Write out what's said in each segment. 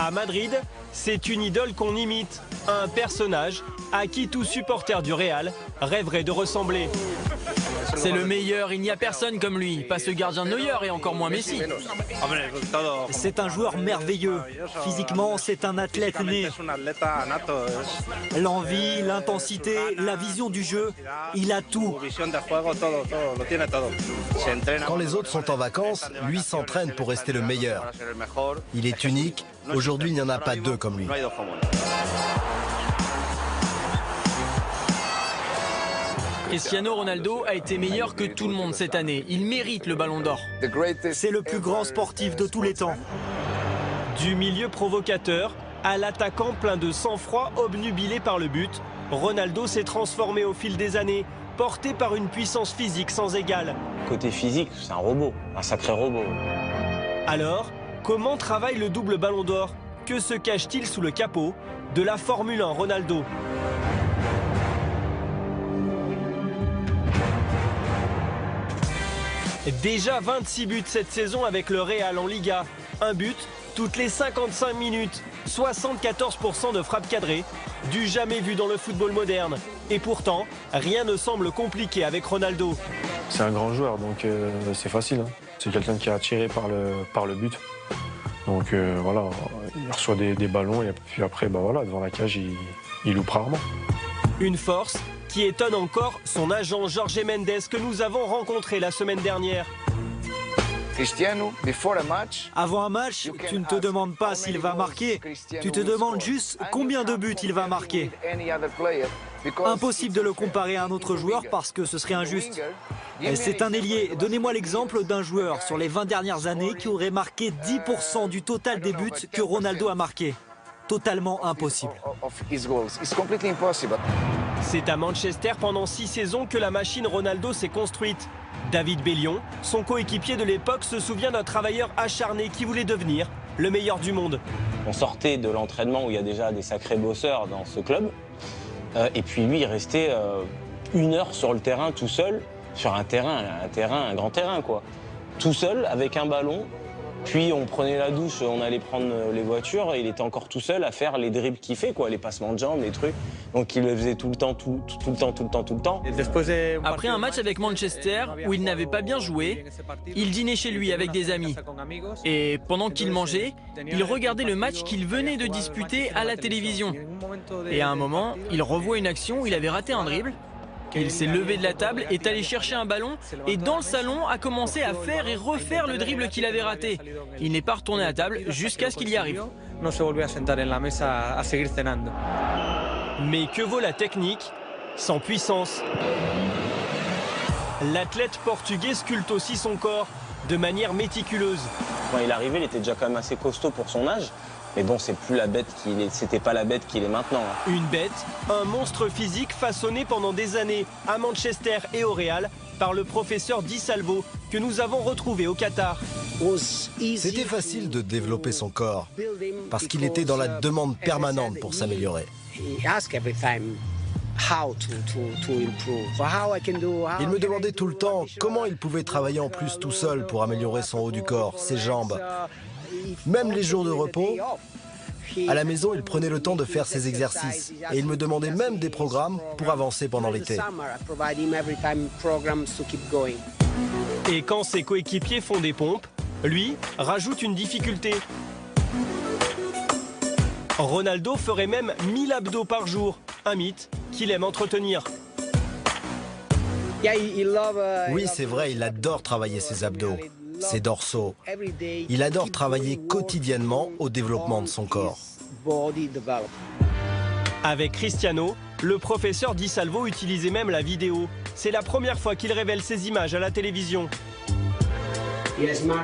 À Madrid, c'est une idole qu'on imite, un personnage à qui tout supporter du Real rêverait de ressembler. C'est le meilleur, il n'y a personne comme lui. Pas ce gardien de Neuer et encore moins Messi. C'est un joueur merveilleux. Physiquement, c'est un athlète né. L'envie, l'intensité, la vision du jeu, il a tout. Quand les autres sont en vacances, lui s'entraîne pour rester le meilleur. Il est unique. Aujourd'hui, il n'y en a pas deux comme lui. Cristiano Ronaldo a été meilleur que tout le monde cette année. Il mérite le ballon d'or. C'est le plus grand sportif de tous les temps. Du milieu provocateur à l'attaquant plein de sang-froid obnubilé par le but, Ronaldo s'est transformé au fil des années, porté par une puissance physique sans égale. Côté physique, c'est un robot, un sacré robot. Alors, comment travaille le double ballon d'or? Que se cache-t-il sous le capot de la Formule 1 Ronaldo? Déjà 26 buts cette saison avec le Real en Liga. Un but toutes les 55 minutes. 74% de frappes cadrées. Du jamais vu dans le football moderne. Et pourtant, rien ne semble compliqué avec Ronaldo. C'est un grand joueur, donc c'est facile. Hein. C'est quelqu'un qui est attiré par le but. Donc voilà, il reçoit des ballons et puis après, voilà, devant la cage, il loupe rarement. Une force qui étonne encore son agent Jorge Mendes que nous avons rencontré la semaine dernière. Avant un match, tu ne te demandes pas s'il va marquer, tu te demandes juste combien de buts il va marquer. Impossible de le comparer à un autre joueur parce que ce serait injuste. C'est un ailier. Donnez-moi l'exemple d'un joueur sur les 20 dernières années qui aurait marqué 10% du total des buts que Ronaldo a marqué. Totalement impossible. C'est à Manchester pendant 6 saisons que la machine Ronaldo s'est construite. David Bellion, son coéquipier de l'époque, se souvient d'un travailleur acharné qui voulait devenir le meilleur du monde. On sortait de l'entraînement où il y a déjà des sacrés bosseurs dans ce club. Et puis lui, il restait 1 heure sur le terrain tout seul, sur un grand terrain quoi. Tout seul, avec un ballon. Puis on prenait la douche, on allait prendre les voitures et il était encore tout seul à faire les dribbles qu'il fait, quoi, les passements de jambes, les trucs. Donc il le faisait tout le temps. Après un match avec Manchester où il n'avait pas bien joué, il dînait chez lui avec des amis. Et pendant qu'il mangeait, il regardait le match qu'il venait de disputer à la télévision. Et à un moment, il revoit une action où il avait raté un dribble. Il s'est levé de la table, est allé chercher un ballon et dans le salon a commencé à faire et refaire le dribble qu'il avait raté. Il n'est pas retourné à table jusqu'à ce qu'il y arrive. Mais que vaut la technique sans puissance? L'athlète portugais sculpte aussi son corps de manière méticuleuse. Quand il arrivait, il était déjà quand même assez costaud pour son âge. Mais bon, c'était pas la bête qu'il est maintenant. Une bête, un monstre physique façonné pendant des années à Manchester et au Real par le professeur Di Salvo que nous avons retrouvé au Qatar. C'était facile de développer son corps parce qu'il était dans la demande permanente pour s'améliorer. Il me demandait tout le temps comment il pouvait travailler en plus tout seul pour améliorer son haut du corps, ses jambes. Même les jours de repos, à la maison, il prenait le temps de faire ses exercices. Et il me demandait même des programmes pour avancer pendant l'été. Et quand ses coéquipiers font des pompes, lui rajoute une difficulté. Ronaldo ferait même 1000 abdos par jour, un mythe qu'il aime entretenir. Oui, c'est vrai, il adore travailler ses abdos, ses dorsaux. Il adore travailler quotidiennement au développement de son corps. Avec Cristiano, le professeur Di Salvo utilisait même la vidéo. C'est la première fois qu'il révèle ces images à la télévision.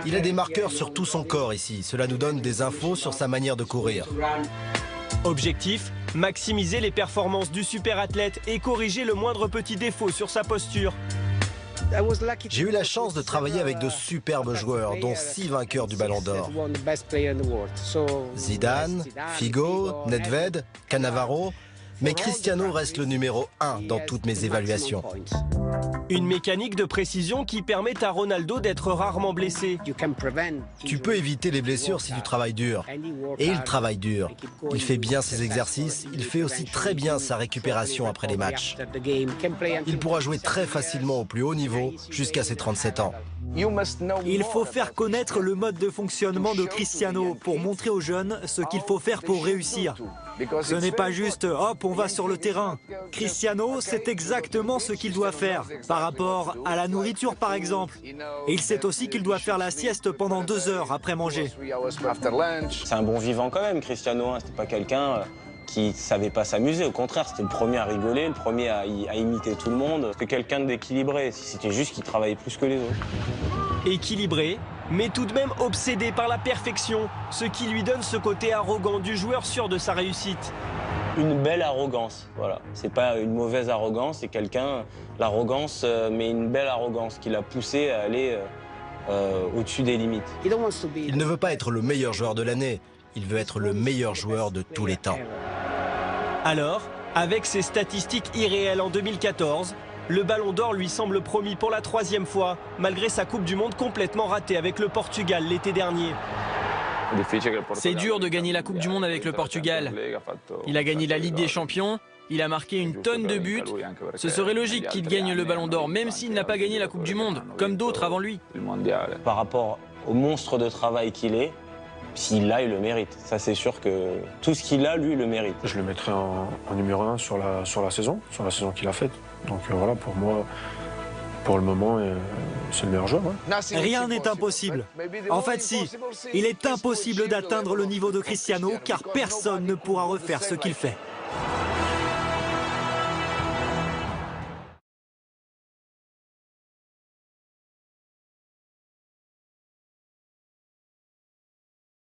Il a des marqueurs sur tout son corps ici. Cela nous donne des infos sur sa manière de courir. Objectif, maximiser les performances du superathlète et corriger le moindre petit défaut sur sa posture. J'ai eu la chance de travailler avec de superbes joueurs, dont 6 vainqueurs du Ballon d'Or. Zidane, Figo, Nedved, Cannavaro, mais Cristiano reste le numéro 1 dans toutes mes évaluations. Une mécanique de précision qui permet à Ronaldo d'être rarement blessé. Tu peux éviter les blessures si tu travailles dur. Et il travaille dur. Il fait bien ses exercices, il fait aussi très bien sa récupération après les matchs. Il pourra jouer très facilement au plus haut niveau jusqu'à ses 37 ans. Il faut faire connaître le mode de fonctionnement de Cristiano pour montrer aux jeunes ce qu'il faut faire pour réussir. Ce n'est pas juste « hop, on va sur le terrain ». Cristiano sait exactement ce qu'il doit faire par rapport à la nourriture par exemple. Et il sait aussi qu'il doit faire la sieste pendant 2 heures après manger. C'est un bon vivant quand même, Cristiano. C'était pas quelqu'un qui savait pas s'amuser. Au contraire, c'était le premier à rigoler, le premier à imiter tout le monde. C'était quelqu'un d'équilibré. C'était juste qu'il travaillait plus que les autres. Équilibré, mais tout de même obsédé par la perfection, ce qui lui donne ce côté arrogant du joueur sûr de sa réussite. Une belle arrogance, voilà. C'est pas une mauvaise arrogance, c'est quelqu'un, l'arrogance, mais une belle arrogance qui l'a poussé à aller au-dessus des limites. Il ne veut pas être le meilleur joueur de l'année, il veut être le meilleur joueur de tous les temps. Alors, avec ses statistiques irréelles en 2014, le Ballon d'Or lui semble promis pour la 3e fois, malgré sa Coupe du Monde complètement ratée avec le Portugal l'été dernier. C'est dur de gagner la Coupe du Monde avec le Portugal. Il a gagné la Ligue des Champions, il a marqué une tonne de buts. Ce serait logique qu'il gagne le Ballon d'Or, même s'il n'a pas gagné la Coupe du Monde, comme d'autres avant lui. Par rapport au monstre de travail qu'il est, s'il l'a, il le mérite. Ça, c'est sûr que tout ce qu'il a, lui, il le mérite. Je le mettrai en numéro 1 sur la saison qu'il a faite. Donc voilà, pour moi, pour le moment, c'est le meilleur joueur. Ouais. Rien n'est impossible. En fait, si. Il est impossible d'atteindre le niveau de Cristiano car personne ne pourra refaire ce qu'il fait.